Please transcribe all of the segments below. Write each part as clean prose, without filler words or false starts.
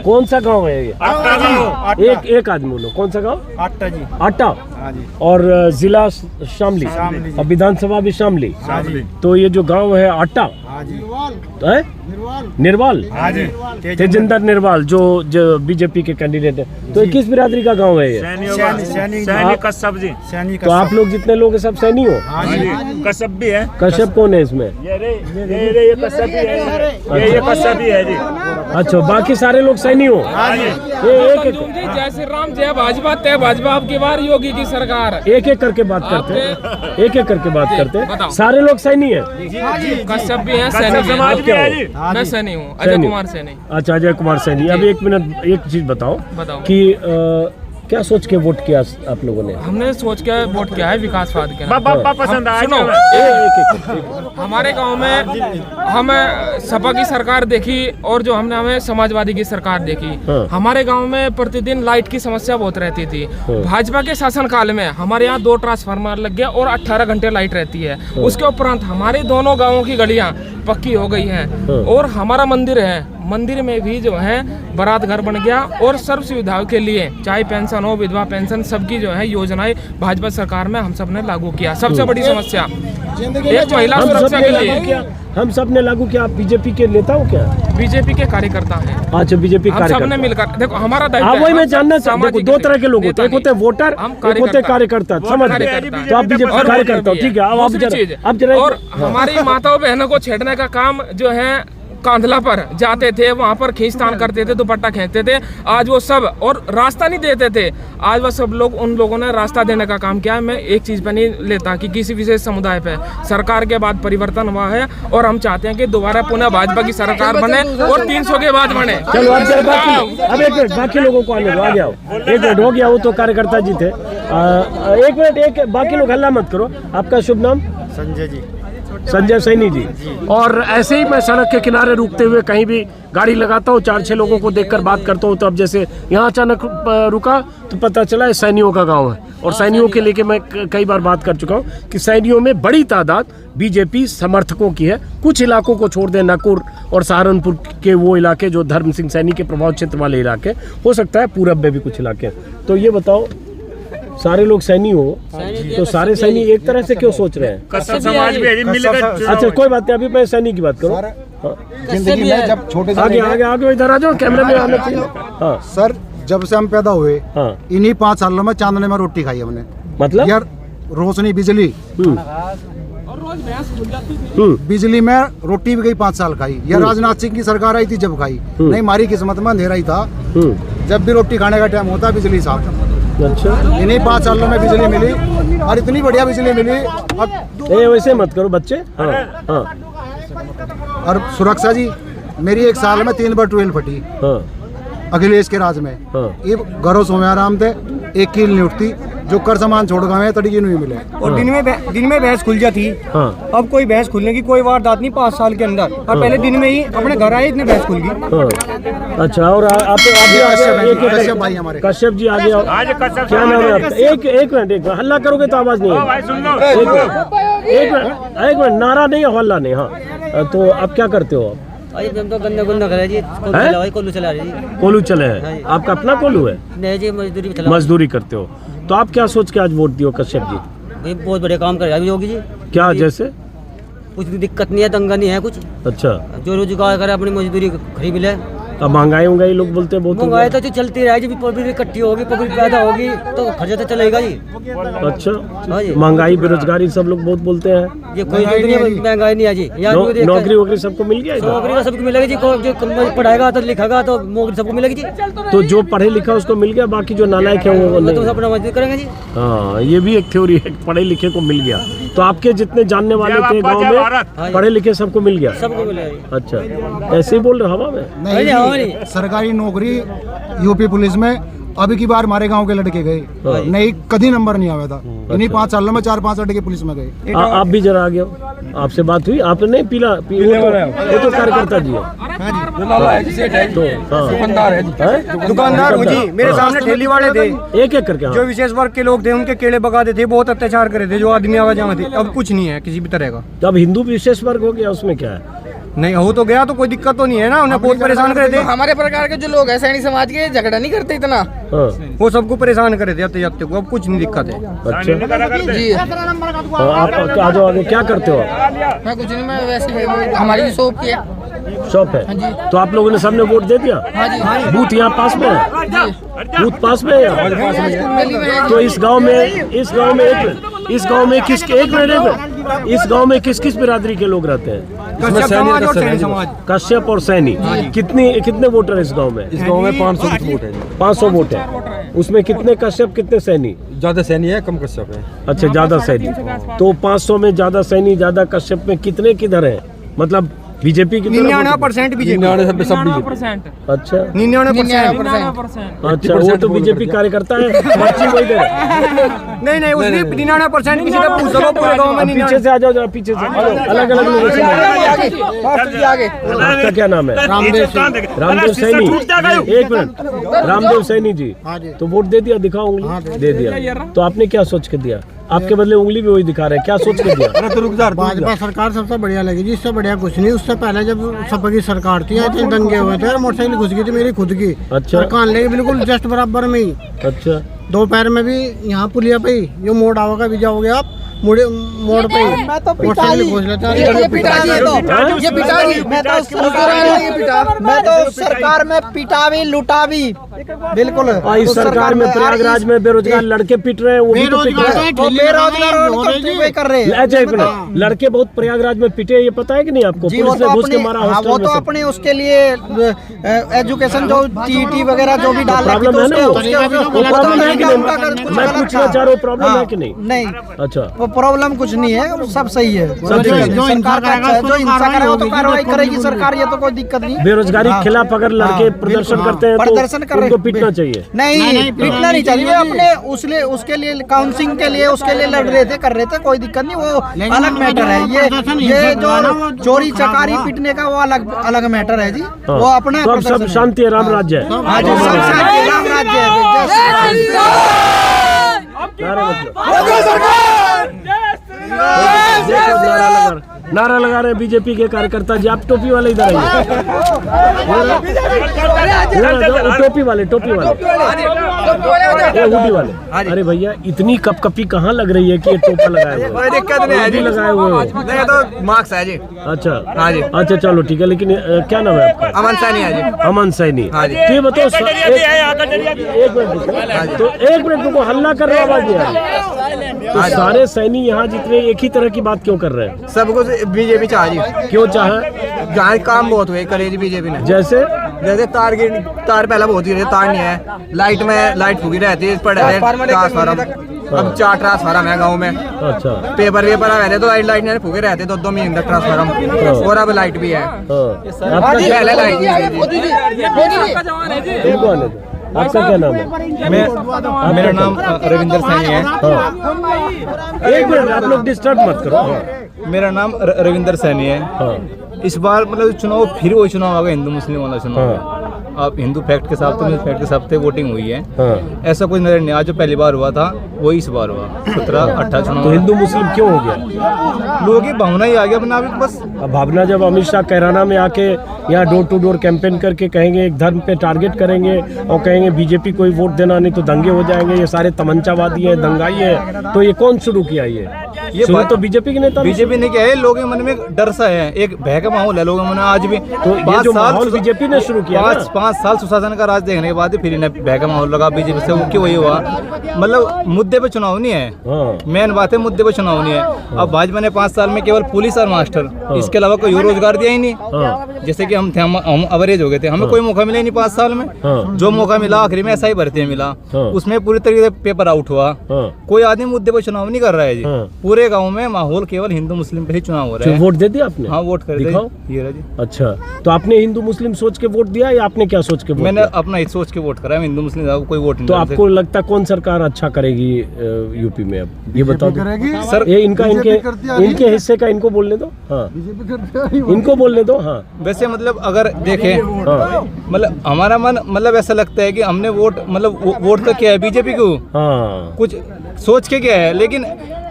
कौन सा गांव है ये? आटा जी। एक आदमी बोलो, कौन सा गांव? आटा जी। आटा। हाँ जी। और जिला शामली और विधानसभा भी शामली। तो ये जो गांव है आटा हाँ जी। है निर्वाल। हाँ जी। तेजिंदर निर्वाल जो बीजेपी के कैंडिडेट है। तो ये किस बिरादरी का गांव है ये? सैनिक कश्यप जी। सैनिक तो आप लोग जितने लोग हैं सब सैनी हो? हाँ जी। कश्यप भी है। कश्यप कौन है इसमें? ये कश्यप ही है। ये कश्यप ही है जी। अच्छा, बाकी सारे लोग सैनी हो? हाँ जी। एक जय श्री राम, जय भाजपा, तय भाजपा, अब की बार योगी की सरकार। एक करके बात करते हैं, एक करके बात करते हैं। सारे लोग सैनी है? कश्यप भी है, सैनी भी समाज है। क्या हो? मैं सैनी हूँ, अजय कुमार सैनी। अच्छा, अजय कुमार सैनी। अब एक मिनट, एक चीज बताओ कि क्या सोच के वोट किया आप लोगों ने? हमने सोच के वोट किया है विकासवाद के नाम। पसंद आया। सुनो, हमारे गांव में हमें सपा की सरकार देखी और जो हमने हमें समाजवादी की सरकार देखी। हमारे गांव में प्रतिदिन लाइट की समस्या बहुत रहती थी। भाजपा के शासन काल में हमारे यहाँ 2 ट्रांसफार्मर लग गया और 18 घंटे लाइट रहती है। उसके उपरांत हमारे दोनों गाँवों की गलियाँ पक्की हो गई हैं और हमारा मंदिर है, मंदिर में भी जो है बारात घर बन गया और सर्व सुविधाओं के लिए चाहे पेंशन हो, विधवा पेंशन, सबकी जो है योजनाएं भाजपा सरकार में हम सब ने लागू किया। सबसे बड़ी समस्या एक महिला सुरक्षा के लिए हम सब ने लागू किया। आप बीजेपी के नेता हो क्या? बीजेपी के कार्यकर्ता हैं। अच्छा, बीजेपी हम कार्यकर्ता। सबने मिलकर देखो हमारा दायित्व है। वही मैं जानना चाहता हूँ, 2 तरह के लोग होते हैं, एक होते हैं वोटर, एक होते हैं कार्यकर्ता। समझ गए? तो आप बीजेपी कार्यकर्ता हो, ठीक है। अब जरा और हमारी माताओं बहनों को छेड़ने का काम जो है कांधला पर जाते थे, वहाँ पर खींचतान करते थे, दुपट्टा खींचते थे। आज वो सब और रास्ता नहीं देते थे, आज वो सब लोग, उन लोगों ने रास्ता देने का काम किया है। मैं एक चीज पे नहीं लेता कि किसी विशेष समुदाय पे सरकार के बाद परिवर्तन हुआ है और हम चाहते हैं कि दोबारा पुनः भाजपा की सरकार बने और 300 के बाद बने। चलो अब एक मिनट, बाकी लोगों को आने दो, आ गया। एक मिनट हो गया, वो तो कार्यकर्ता जी थे। एक मिनट, बाकी लोग हल्ला मत करो। आपका शुभ नाम? संजय जी। संजय सैनी जी। और ऐसे ही मैं सड़क के किनारे रुकते हुए कहीं भी गाड़ी लगाता हूँ, 4-6 लोगों को देखकर बात करता हूँ। तो अब जैसे यहाँ अचानक रुका तो पता चला ये सैनियों का गांव है। और सैनियों के लेके मैं कई बार बात कर चुका हूँ कि सैनियों में बड़ी तादाद बीजेपी समर्थकों की है। कुछ इलाकों को छोड़ दें, नकुर और सहारनपुर के वो इलाके जो धर्म सिंह सैनी के प्रभाव क्षेत्र वाले इलाके, हो सकता है पूरब में भी कुछ इलाके। तो ये बताओ, सारे लोग सैनी हो तो सारे सैनी एक तरह से क्यों सोच रहे हैं? समाज भी अच्छा, कोई बात नहीं, अभी मैं सैनी की बात करूँ। जिंदगी में जब छोटे से आगे इधर आ जाओ, कैमरे में आना चाहिए। हाँ सर, जब से हम पैदा हुए इन्हीं 5 सालों में चांदने में रोटी खाई हमने। मतलब यार, रोशनी, बिजली, बिजली में रोटी भी गई 5 साल खाई। या राजनाथ सिंह की सरकार आई थी जब खाई नहीं, हमारी किस्मत में अंधेरा ही था। जब भी रोटी खाने का टाइम होता बिजली साफ। अच्छा, इन्हीं 5 सालों में बिजली मिली और इतनी बढ़िया बिजली मिली। अब वैसे मत करो बच्चे। हाँ। और सुरक्षा जी, मेरी 1 साल में 3 बार ट्वेल फटी। अखिलेश के राज में ये घरों सोमे आराम थे, एक कील नहीं उठती। जो कर सामान छोड़ गए तड़की नहीं मिले। और दिन में भैंस खुल जाती। अब कोई भैंस खुलने की कोई वारदात नहीं 5 साल के अंदर। और पहले दिन में ही अपने घर आए इतने भैंस खुल गई। अच्छा, और आप कश्यप जी आगे आओ। क्या नाम है आपका? एक मिनट, हल्ला करोगे तो आवाज नहीं है। एक मिनट, नारा नहीं है, हल्ला नहीं। हाँ, तो आप क्या करते हो? तो गन्ना कर जी, कोलू चला रही जी। कोलू चले हैं? आपका अपना कोलू है? नहीं जी, मजदूरी करते हो। तो आप क्या सोच के आज वोट दियो कश्यप जी? भाई बहुत बड़े काम कर रहा है योगी जी। क्या जैसे? कुछ भी दिक्कत नहीं है, दंगा नहीं है कुछ। अच्छा, जो रोजगार करे अपनी मजदूरी खरीद मिले। अब महंगाई लोग बोलते हैं बहुत। महंगाई तो चलती रहेगी, पब्लिक इकट्ठी होगी, पब्लिक पैदा होगी तो खर्चा तो चलेगा जी। अच्छा, महंगाई, बेरोजगारी सब लोग बहुत बोलते हैं। ये कोई महंगाई नहीं है जी। नौकरी वोकरी सबको मिल गया? नौकरी का सबको मिलेगी जी। जो पढ़ाएगा तो लिखेगा तो नौकरी सबको मिलेगी जी। तो जो पढ़े लिखा उसको मिल गया, बाकी जो नालायक है वो नहीं। तो अपना मजदूरी करेंगे जी। हाँ, ये भी एक थ्योरी है, पढ़े लिखे को मिल गया। तो आपके जितने जानने वाले थे गाँव में पढ़े लिखे सबको मिल गया? सबको मिलेगा। अच्छा, ऐसे ही बोल रहे हवा में? नहीं, सरकारी नौकरी यूपी पुलिस में अभी की बार हमारे गांव के लड़के गए नहीं, कभी नंबर नहीं आया था। इन्हीं 5 सालों में 4-5 लड़के पुलिस में गए। आप भी जरा आ गए, आपसे बात हुई? आपने नहीं पीला? वो तो कार्यकर्ता जी है। दुकानदार हूँ जी। मेरे सामने ठेली वाले थे, एक करके। जो विशेष वर्ग के लोग थे उनके केले बगाते थे, बहुत अत्याचार करे थे, जो आदमी आवाजाही थे। अब कुछ नहीं है किसी भी तरह का। अब हिंदू विशेष वर्ग हो गया, उसमें क्या है? नहीं हो तो गया तो कोई दिक्कत तो नहीं है ना, उन्हें बहुत परेशान करे थे। हमारे प्रकार के जो लोग हैं सैनी समाज के, झगड़ा नहीं करते इतना। वो सबको परेशान करे थे जाते जाते को, अब कुछ नहीं दिक्कत है। अच्छा जी आप आ जाओ आगे, क्या करते हो आप? मैं कुछ नहीं, मैं वैसे हमारी शॉप की है। शॉप है, तो आप लोगों ने सबने वोट दे दिया? हाँ जी। बूथ यहाँ पास में है? बूथ पास में है यहाँ? तो इस गांव में एक मिनट, इस गांव में किस किस बिरादरी के लोग रहते हैं? कश्यप समाज और सैनी समाज। कश्यप और सैनी। कितने वोटर है इस गांव में? इस गांव में 500 वोट है। 500 वोट है। उसमें कितने कश्यप कितने सैनी? ज्यादा सैनी है, कम कश्यप है। अच्छा, ज्यादा सैनी। तो 500 में ज्यादा सैनी ज्यादा कश्यप में कितने किधर है? मतलब बीजेपी की 99% बीजेपी। 99%। अच्छा 99%। अच्छा, वो तो बीजेपी कार्यकर्ता है, पर्ची वही दे रहे हैं। नहीं उसने 99% किसी का पूछ लो पूरे गांव में। अब पीछे से आ जाओ जरा, पीछे से अलग अलग लोगों से। आपका क्या नाम है? रामदेव सैनी। एक मिनट, रामदेव सैनी जी, तो वोट दे दिया? दिखाओ उंगली। दे दिया। तो आपने क्या सोच के दिया? आपके बदले उंगली भी वही दिखा रहे हैं, क्या सोच के दिया? भाजपा सरकार सबसे बढ़िया लगी जी, इससे बढ़िया कुछ नहीं। उससे पहले जब सपा की सरकार थी, आई थिंक दंगे हुए थे और मोटरसाइकिल घुस गई थी मेरी खुद की। अच्छा। कान लेके बिल्कुल जस्ट बराबर में ही। अच्छा। दोपहर में भी यहाँ पुलिया पे ही जो मोड़ आओगे भी जाओगे आप, मोड़ पे ही मोटरसाइकिल घुस लेता है। ये पिताजी है, तो ये पिताजी। मैं तो सरकार में पिटा भी लुटा भी बिल्कुल। इस सरकार में प्रयागराज में बेरोजगार लड़के पिट रहे हैं, वो भी तो पिट रहे हैं। बेरोजगार कर रहे हैं। अच्छा एक मिनट, लड़के बहुत प्रयागराज में पिटे, ये पता है कि नहीं आपको? जी, वो पुलिस ने घुस के मारा हॉस्टल वो में तो से। अपने उसके लिए एजुकेशन जो टीटी वगैरह जो भी डाल रहे थे, प्रॉब्लम है ना? तो वो प्रॉब्लम है कि नहीं? मैं पूछना चाह रहा हूँ, प्रॉब्लम है कि नहीं? नहीं, अच्छा, वो प्रॉब्लम कुछ नहीं है, सब सही है। सब सही है। जो हिंसा करेगा जो हिंसा करे वो तो कार्रवाई करेगी सरकार, ये तो कोई दिक्कत नहीं। बेरोजगारी के खिलाफ अगर लड़के प्रदर्शन करते हैं प्रदर्शन कर तो रहे उनको पीटना चाहिए? नहीं, पीटना नहीं चाहिए। अपने उसके लिए काउंसिलिंग के लिए उसके लिए लड़ रहे थे, कर रहे थे, कोई दिक्कत नहीं, वो अलग मैटर है। ये जो चोरी चकारी पीटने का वो अलग मैटर है जी। वो अपना तो अब सब शांति है, राम राज्य है। आज सब शांति राम राज्य है। नारा लगा रहे हैं बीजेपी के कार्यकर्ता जी। आप टोपी वाले इधर आइए, टोपी वाले हुडी वाले। अरे भैया, इतनी कपकपी कहाँ लग रही है कि ये टोपा लगाए हुए? दिक्कत नहीं है जी, लगाए हुए हो? नहीं तो मार्क्स है जी। अच्छा हाँ जी। अच्छा, चलो ठीक है। लेकिन क्या नाम है आपका? अमन सैनी है जी। अमन सैनी। हाँ जी। तो ये बताओ, एक मिनट, तो एक मिनट रुको, हल्ला कर रहे आवाज नहीं। तो सारे सैनी यहाँ जितने एक ही तरह की बात क्यों कर रहे हैं? सब कुछ बीजेपी चाह जी। क्यों चाहे? जहाँ काम बहुत हुए करे जी बीजेपी ने। जैसे तार पहले बहुत ही रहे, तार नहीं है। लाइट फूकी रहती है, ट्रांसफार्मर। अब 4 ट्रांसफार्मर है गाँव में। अच्छा। पेपर रहते तो लाइट नहीं फूके रहते 2 महीने तक ट्रांसफार्मर, और अब लाइट भी है। आपका पहले लाइट नहीं थी। इनको आने दो। आपका क्या नाम है? मेरा नाम रविंदर सैनी है। एक मिनट, आप लोग डिस्टर्ब मत करो। मेरा नाम रविंदर सैनी है। इस बार मतलब चुनाव फिर वही चुनाव आ गया, हिंदू मुस्लिम वाला चुनाव। आप हिंदू फैक्ट के साथ फैक्ट के साथ वोटिंग हुई है। ऐसा कोई नजर नहीं, आज जो पहली बार हुआ था वही इस बार हुआ। 17-18 चुनाव। तो हिंदू मुस्लिम क्यों हो गया? लोगों की भावना ही आ गया अपना अभी बस। अब भावना, जब अमित शाह कैराना में आके यहाँ डोर टू डोर कैंपेन करके कहेंगे एक धर्म पे टारगेट करेंगे और कहेंगे बीजेपी को ही वोट देना, नहीं तो दंगे हो जाएंगे, ये सारे तमंचावादी है, दंगाई है, तो ये कौन शुरू किया? ये बात तो बीजेपी के नेता, बीजेपी ने क्या है, लोगों के मन में डर सा है, एक भय का माहौल है लोगों के मन में आज भी। तो ये जो माहौल बीजेपी ने शुरू किया, 5 साल सुशासन का राज देखने के बाद फिर इन्हें भय का माहौल लगा बीजेपी से। वो क्यों वही हुआ? मतलब मुद्दे पे चुनाव नहीं है, मेन बात है मुद्दे पे चुनाव नहीं है। अब भाजपा ने 5 साल में केवल पुलिस और मास्टर, इसके अलावा कोई रोजगार दिया ही नहीं। जैसे कि हम थे, हम अवरेज हो गए थे, हमें कोई मौका मिला ही नहीं 5 साल में। जो मौका मिला आखिरी में ऐसा ही भर्ती मिला, उसमें पूरी तरीके से पेपर आउट हुआ। कोई आदमी मुद्दे पे चुनाव नहीं कर रहा है जी। पूरे गाँव में माहौल केवल हिंदू मुस्लिम पे ही चुनाव हो रहा है। वोट दे दिया आपने? हाँ, वोट कर दिखाओ। ये रहा जी। अच्छा, तो आपने हिंदू मुस्लिम सोच के वोट दिया या आपने क्या सोच के वोट मैंने दिया? अपना ही सोच के वोट करा, हिंदू मुस्लिम कोई वोट नहीं। तो आपको लगता है कौन सरकार अच्छा करेगी यूपी में? अब ये बताओ सर, ये इनके हिस्से का इनको बोलने दो। हाँ, इनको बोलने दो। हाँ, वैसे मतलब अगर देखें, मतलब हमारा मन मतलब ऐसा लगता है कि हमने वोट तो किया है बीजेपी को, कुछ सोच के किया है, लेकिन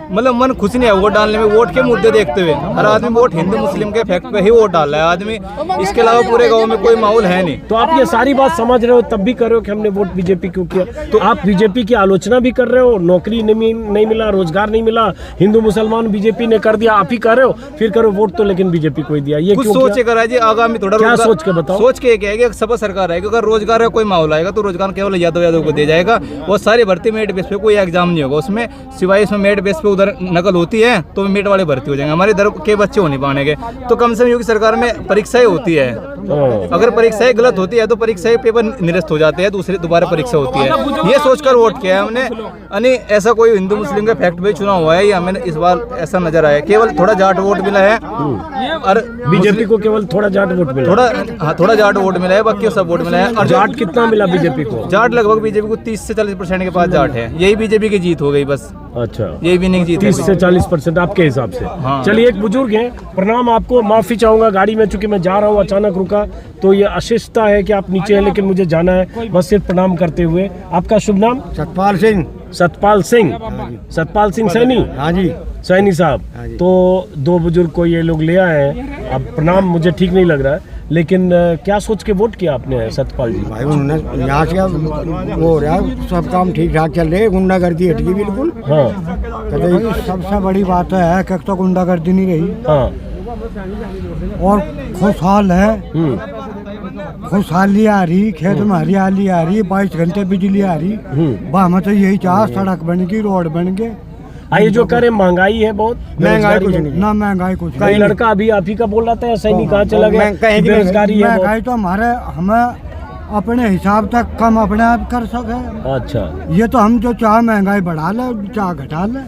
मतलब मन खुश नहीं है वोट डालने में। वोट के मुद्दे देखते हुए हर आदमी वोट हिंदू मुस्लिम के फैक्ट पे ही वोट डाल रहा है आदमी, इसके अलावा पूरे गाँव में कोई माहौल है नहीं। तो आप ये सारी बात समझ रहे हो तब भी कर रहे हो कि हमने वोट बीजेपी क्यों किया, तो आप बीजेपी की आलोचना भी कर रहे हो, नौकरी नहीं मिला, रोजगार नहीं मिला, हिंदू मुसलमान बीजेपी ने कर दिया, आप ही कर रहे हो, फिर करो वोट तो लेकिन बीजेपी को ही दिया, ये कुछ सोच के करा जी आगामी थोड़ा क्या सोच के बताओ? सोच के क्या है कि सपा सरकार आएगी, अगर रोजगार का कोई माहौल आएगा तो रोजगार केवल यादव को दिया जाएगा। वो सारी भर्ती मेरिट बेस पे, कोई एग्जाम नहीं होगा उसमें, सिवाय इसमें मेरिट बेस पे उधर नकल होती है तो मेरिट वाले भर्ती हो जाएंगे, हमारे इधर के बच्चे हो नहीं पाएंगे। तो कम से कम योगी सरकार में परीक्षाएं होती है, अगर परीक्षाएं गलत होती है तो परीक्षाएं पेपर निरस्त हो जाते हैं, दोबारा परीक्षा होती है। ये सोचकर वोट किया है हमने, यानी ऐसा कोई हिंदू मुस्लिम का फैक्ट भी चुनाव हुआ है, ये हमें इस बार ऐसा नजर आया, केवल थोड़ा जाट वोट मिला है और बीजेपी को केवल थोड़ा जाट वोट मिला, थोड़ा जाट वोट मिला है, बाकी सब वोट मिला है। और जाट कितना मिला बीजेपी को? जाट लगभग बीजेपी को 30 से 40% के पास जाट है, यही बीजेपी की जीत हो गई बस। अच्छा, यही विनिंग जीत 30 से 40% आपके हिसाब से। हाँ। चलिए, एक बुजुर्ग हैं, प्रणाम आपको, माफी चाहूंगा गाड़ी में चूंकि मैं जा रहा हूँ अचानक रुका, तो ये अशिष्टता है कि आप नीचे हैं लेकिन मुझे जाना है, बस सिर्फ प्रणाम करते हुए। आपका शुभ नाम? सतपाल सिंह। सतपाल सिंह, सतपाल सिंह सैनी? हाँ जी, सैनी साहब। तो दो बुजुर्ग को ये लोग ले आए हैं, अब प्रणाम मुझे ठीक नहीं लग रहा है, लेकिन क्या सोच के वोट किया आपने सतपाल जी? भाई उन्होंने यहाँ से वो हो रहा, सब काम ठीक ठाक चल रहे, गुंडागर्दी हट गई बिल्कुल। हाँ, कहते सबसे बड़ी बात है कि तो गुंडागर्दी नहीं रही। हाँ, और खुशहाल है, खुशहाली आ रही, खेत में हरियाली आ रही, 22 घंटे बिजली आ रही। हमें तो यही चाह, सड़क बन गई, रोड बन गए। ये जो करे महंगाई है बहुत, महंगाई कुछ नहीं, ना महंगाई कुछ। कई लड़का अभी आप ही का बोल रहा था, सैनी कहाँ चला गया? बेरोजगारी है, महंगाई तो हमें अपने हिसाब तक कम अपने आप कर सके। अच्छा, ये तो हम जो चाहे महंगाई बढ़ा ले, चाहे घटा ले,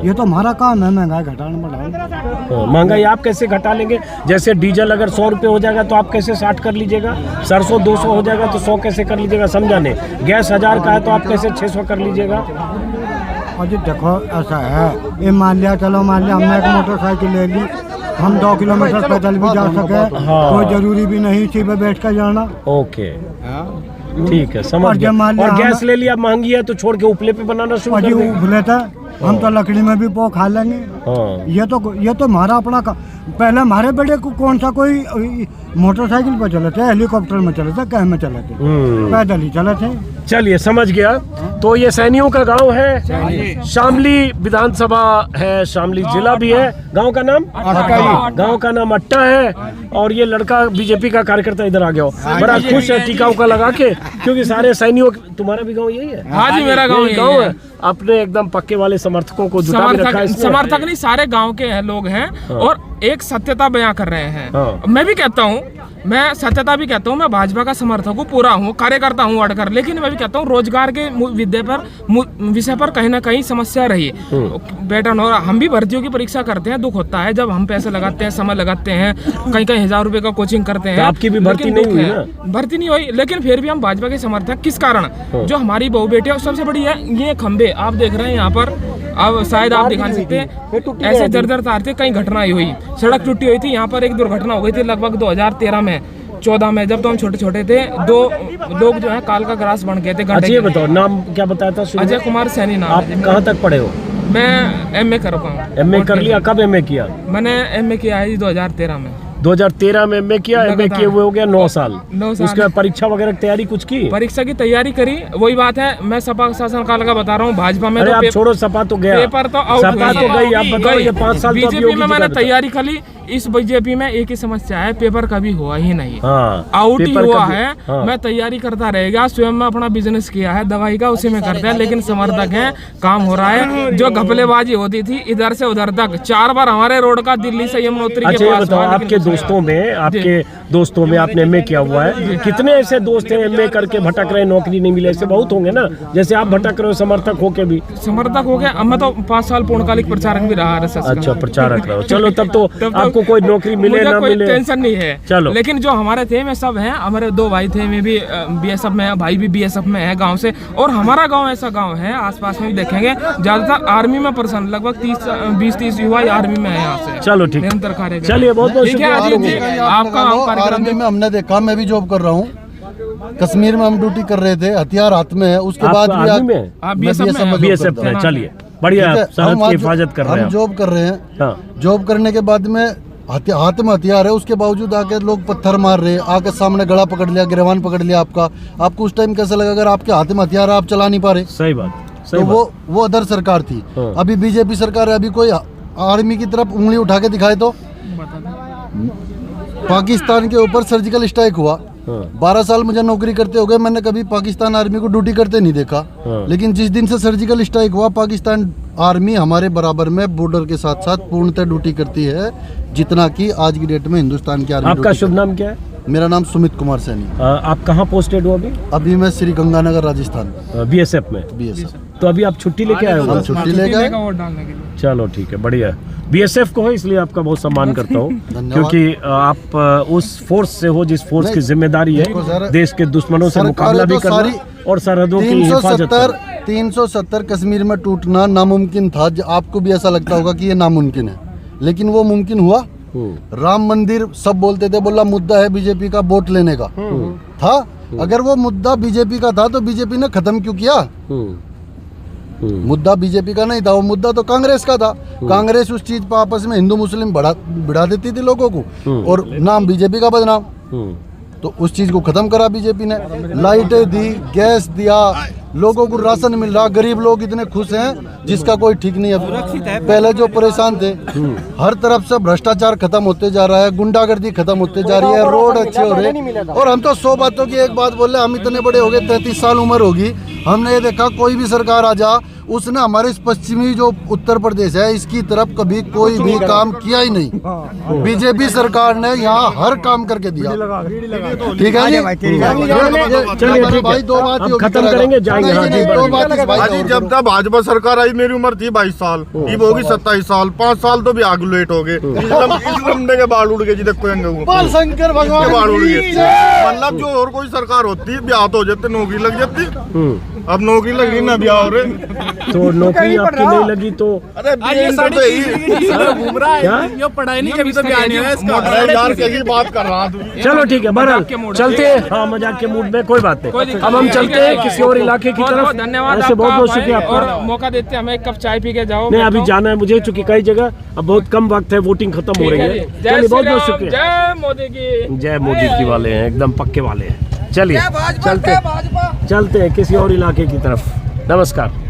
ये तो हमारा काम है महंगाई घटाना बढ़ाना। महंगाई आप कैसे घटा लेंगे? जैसे डीजल अगर 100 रुपये हो जाएगा तो आप कैसे 60 कर लीजिएगा? सरसों 200 हो जाएगा तो 100 कैसे कर लीजिएगा? समझाने। गैस 1000 का है तो आप कैसे 600 कर लीजिएगा? अजी देखो ऐसा है, ये मान लिया, चलो मान लिया हमने एक मोटरसाइकिल ले ली, हम 2 किलोमीटर पैदल भी जा सके, कोई जरूरी भी नहीं इसी पे बैठ कर जाना। ओके, ठीक है, समझ गया। और गैस ले लिया, महंगी है तो छोड़ के उपले पे बनाना शुरू कर देंगे। उपले था, हम तो लकड़ी में भी पो खा लेंगे। ये तो हमारा अपना पहले हमारे बड़े को कौन सा कोई मोटरसाइकिल पर चले थे, हेलीकॉप्टर में चले थे, कैसे में चले थे, पैदल ही चले थे। चलिए, समझ गया। तो ये सैनियों का गांव है, शामली विधानसभा है, शामली जिला भी है। गांव का नाम गांव का नाम अट्टा है। और ये लड़का बीजेपी का कार्यकर्ता इधर आ गया हो, बड़ा खुश है टीका उका लगा के, क्योंकि सारे सैनियों, तुम्हारा भी गांव यही है? हाँ जी, मेरा गांव है। अपने एकदम पक्के वाले समर्थकों को जुटा भी रखा है। समर्थक नहीं, सारे गांव के लोग हैं और एक सत्यता बयां कर रहे हैं। मैं भी कहता हूं, मैं सत्यता भी कहता हूं, मैं भाजपा का समर्थक हूं, पूरा हूं, कार्यकर्ता हूं अड़कर, लेकिन मैं भी कहता हूं रोजगार के विषय पर कहीं ना कहीं समस्या रही। बेटा और हम भी भर्तियों की परीक्षा करते हैं, दुख होता है जब हम पैसे लगाते हैं, समय लगाते हैं, कहीं 1000 रुपए का कोचिंग करते हैं। आपकी भी भर्ती नहीं हुई ना? भर्ती नहीं हुई, लेकिन फिर भी हम भाजपा के समर्थक। किस कारण? जो हमारी बहू बेटी है, सबसे बड़ी है ये खंबे आप देख रहे हैं यहाँ पर, अब शायद आप दिखा सकते हैं, ऐसे जर्जर तार थे, कहीं घटना हुई, सड़क टूटी हुई थी। यहाँ पर एक दुर्घटना हो गई थी लगभग 2013 में, 14 में, जब तो हम छोटे छोटे थे। 2 लोग जो है काल का ग्रास बन गए थे। अच्छा, ये बताओ नाम क्या बताया था? अजय कुमार सैनी नाम। आप कहाँ तक पढ़े हो? मैं एमए कर पाऊँ। एमए कर लिया? कब एमए किया? मैंने एमए किया है 2013 में। 2013 में एमए किया, एमए किए हुए हो गया 9 साल। 9 साल। उसके बाद परीक्षा वगैरह की तैयारी कुछ की? परीक्षा की तैयारी करी, वही बात है। मैं सपा शासन काल का बता रहा हूँ, भाजपा में तो आप छोड़ो, सपा तो गया, पेपर तो आउट सपा तो गई। आप बताओ, ये 5 साल बीजेपी में मैंने तैयारी करी। इस बीजेपी में एक ही समस्या है, पेपर कभी हुआ ही नहीं। आउट ही हुआ है। मैं तैयारी करता रहेगा, स्वयं में अपना बिजनेस किया है दवाई का, उसी में करते हैं, लेकिन समर्थक है, काम हो रहा है। जो घपलेबाजी होती थी इधर से उधर तक, 4 बार हमारे रोड का दिल्ली से यमुनोत्री के पास। आपके दोस्तों में आपने एमए किया हुआ है, कितने ऐसे दोस्त हैं एमए करके भटक रहे, नौकरी नहीं मिले? ऐसे बहुत होंगे ना, जैसे आप भटक रहे हो समर्थक होके भी। समर्थक हो गया, मैं तो 5 साल पूर्णकालिक प्रचारक भी रहा RSS का। अच्छा, प्रचारक रहो। चलो, तब तो आपको कोई नौकरी मिले ना मिले टेंशन नहीं है। चलो, लेकिन जो हमारे थे में सब हैं, हमारे 2 भाई थे, मैं भी BSF में है, भाई भी BSF में है गांव से। और हमारा गांव ऐसा गांव है, आसपास में भी देखेंगे ज्यादातर आर्मी में पर्सन, लगभग 20-30 युवा आर्मी में है यहाँ से। चलो, ठीक, निरंतर कार्य। चलिए, बहुत बहुत शुक्रिया आपका। आर्मी में हमने देखा, मैं भी जॉब कर रहा हूँ, कश्मीर में हम ड्यूटी कर रहे थे, हथियार हाथ में है, उसके बाद भी BSF में। चलिए। बढ़िया, ठीक है? सरहद हम की आज हिफाजत कर रहे हैं हम आप। जॉब कर रहे हैं। हाँ। जॉब करने के बाद में हाथ में हथियार है, उसके बावजूद आके लोग पत्थर मार रहे हैं, आके सामने गला पकड़ लिया, गिरवान पकड़ लिया आपका। आपको उस टाइम कैसा लगा अगर आपके हाथ में हथियार है, आप चला नहीं पा रहे? सही बात, तो सही बात। वो अदर सरकार थी। हाँ। अभी बीजेपी सरकार है, अभी कोई आर्मी की तरफ उंगली उठा के दिखाए तो? पाकिस्तान के ऊपर सर्जिकल स्ट्राइक हुआ। हाँ। 12 साल मुझे नौकरी करते हो गए, मैंने कभी पाकिस्तान आर्मी को ड्यूटी करते नहीं देखा। हाँ। लेकिन जिस दिन से सर्जिकल स्ट्राइक हुआ, पाकिस्तान आर्मी हमारे बराबर में बॉर्डर के साथ साथ पूर्णतः ड्यूटी करती है, जितना कि आज की डेट में हिंदुस्तान की आर्मी। आपका शुभ नाम क्या है? मेरा नाम सुमित कुमार सैनी। आप कहाँ पोस्टेड हो अभी? अभी मैं श्री गंगानगर राजस्थान बीएसएफ में। BSF। तो अभी आप छुट्टी लेके आए हो? हम छुट्टी ले गए। वोट डालने के लिए। चलो ठीक है, बढ़िया। बीएसएफ को है इसलिए आपका बहुत सम्मान करता हूँ, धन्यवाद। क्योंकि आप उस फोर्स से हो जिस फोर्स की जिम्मेदारी देखो सर, है देश के दुश्मनों से सरकारें मुकाबला भी तो करना सारी और सरहदों की हिफाजत करना। 370 कश्मीर में टूटना नामुमकिन था। आपको भी ऐसा लगता होगा कि ये नामुमकिन है, लेकिन वो मुमकिन हुआ। राम मंदिर सब बोलते थे, बोला मुद्दा है बीजेपी का वोट लेने का था। अगर वो मुद्दा बीजेपी का था तो बीजेपी ने खत्म क्यों किया? मुद्दा बीजेपी का नहीं था, वो मुद्दा तो कांग्रेस का था। कांग्रेस उस चीज पर आपस में हिंदू मुस्लिम बढ़ा देती थी लोगों को, और नाम बीजेपी का बदनाम। तो उस चीज को खत्म करा बीजेपी ने। लाइटें दी, गैस दिया, लोगों को राशन मिल रहा, गरीब लोग इतने खुश हैं जिसका कोई ठीक नहीं है। पहले जो परेशान थे, हर तरफ से भ्रष्टाचार खत्म होते जा रहा है, गुंडागर्दी खत्म होते जा रही है, रोड अच्छे हो रहे हैं। और हम तो 100 बातों की एक बात बोल रहे, हम इतने बड़े हो गए, 33 साल उम्र होगी, हमने ये देखा कोई भी सरकार आ जा, उसने हमारे इस पश्चिमी जो उत्तर प्रदेश है इसकी तरफ कभी कोई भी काम किया ही नहीं। बीजेपी सरकार ने यहाँ हर काम करके दिया। ठीक है जी, चलिए भाई 2 बात हम खत्म करेंगे, जाएंगे। हाँ जी, 2 बात इस भाई भाजी जब तक भाजपा सरकार आई मेरी उम्र थी 22 साल, अब होगी 27 साल। 5 साल तो भी आगे लेट हो गए। इस लंबे के बाल उड़ गए जी, देखो शंकर भगवान बाल उड़ गए। मतलब जो और कोई सरकार होती ब्याह तो हो जाते, नौकरी लग जाती। अब नौकरी लग रही ना, ब्याह हो रहे। तो नौकरी आपकी नहीं लगी तो? अरे घूम रहा है, ये पढ़ाई नहीं कभी तो ब्याह नहीं है इसका। यार कैसी बात कर रहा तू? चलो ठीक है, बहरहाल चलते हैं। हाँ, मजाक के मूड में, कोई बात नहीं। अब हम चलते हैं किसी और इलाके की तरफ। धन्यवाद ऐसे बहुत बहुत शुक्रिया आपका, आपका। और मौका देते हमें एक कप चाय पी के जाओ। नहीं, अभी जाना है मुझे, चूंकि कई जगह अब बहुत कम वक्त है, वोटिंग खत्म हो रही है। चलिए, बहुत बहुत शुक्रिया। जय मोदी की। जय मोदी की वाले हैं, एकदम पक्के वाले हैं। चलिए चलते हैं किसी और इलाके की तरफ। नमस्कार।